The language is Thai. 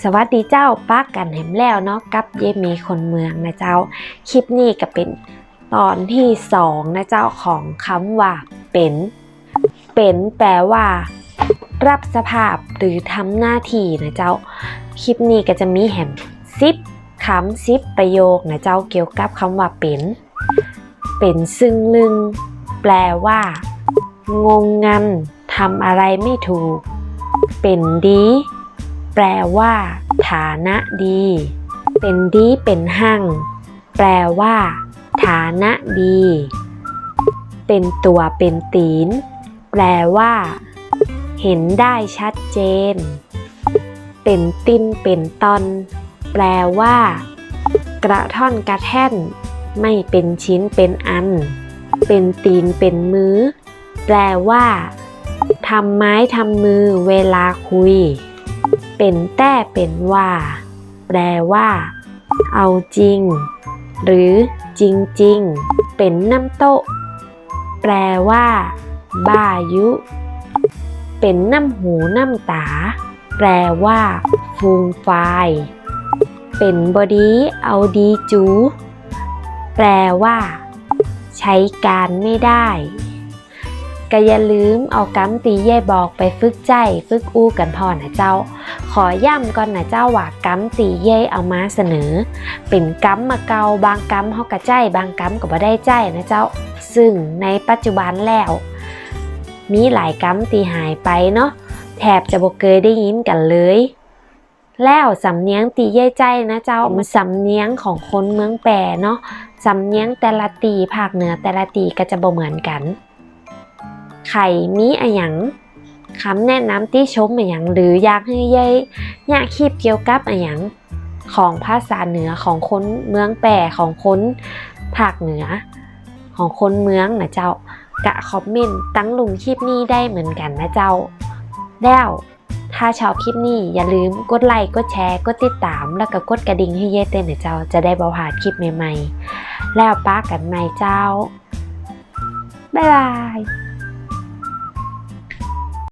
สวัสดีเจ้าปักกันแหมแล้วเนาะกับเยมีคนเมืองนะเจ้าคลิปนี้ก็เป็นตอนที่2นะเจ้าของคำว่าเป็นแปลว่ารับสภาพหรือทำหน้าที่นะเจ้าคลิปนี้ก็จะมีแหม10คำ10ประโยคนะเจ้าเกี่ยวกับคำว่าเป็นซึ่งลึงแปลว่างงงันทำอะไรไม่ถูกเป็นดีแปลว่าฐานะดีเป็นดีเป็นหั่งแปลว่าฐานะดีเป็นตัวเป็นตีนแปลว่าเห็นได้ชัดเจนเป็นตินเป็นตอนแปลว่ากระท่อนกระแท่นไม่เป็นชิ้นเป็นอันเป็นตีนเป็นมือแปลว่าทำไม้ทำมือเวลาคุยเป็นแต้เป็นว่าแปลว่าเอาจริงหรือจริงๆเป็นน้ำโต๊ะแปลว่าบ้ายุเป็นน้ำหูน้ำตาแปลว่าฟูมฟายเป็นบอดีเอาดีจูแปลว่าใช้การไม่ได้ก็อย่าลืมเอากำตีเย่บอกไปฝึกใจฝึกอู้กันพอนะเจ้าขอย้ำก่อนนะเจ้าว่ากำตีเย่เอามาเสนอเป็นกำมาเกาบางกำเฮากะใจบางกำก็บ่ได้ใจนะเจ้าซึ่งในปัจจุบันแล้วมีหลายกำตีหายไปเนาะแทบจะบ่เคยได้ยินกันเลยแล้วสำเนียงตีเย่ใจนะเจ้าสำเนียงของคนเมืองแปรเนาะสำเนียงแต่ละตีภาคเหนือแต่ละตีก็จะบ่เหมือนกันใครมีอะหยังคำแนะนำที่ชมอะหยังหรืออยากให้เย่อยากคลิปเกี่ยวกับอะหยังของภาษาเหนือของคนเมืองแปรของคนภาคเหนือของคนเมืองนะเจ้ากะคอมเมนต์ตั้งหลุมคลิปนี้ได้เหมือนกันนะเจ้าแล้วถ้าชอบคลิปนี้อย่าลืมกดไลค์กดแชร์กดติดตามแล้วก็กดกระดิ่งให้เย่เต้นนะเจ้าจะได้บ่พลาดคลิปใหม่ๆแล้วป้ากันใหม่เจ้าบ๊ายบาย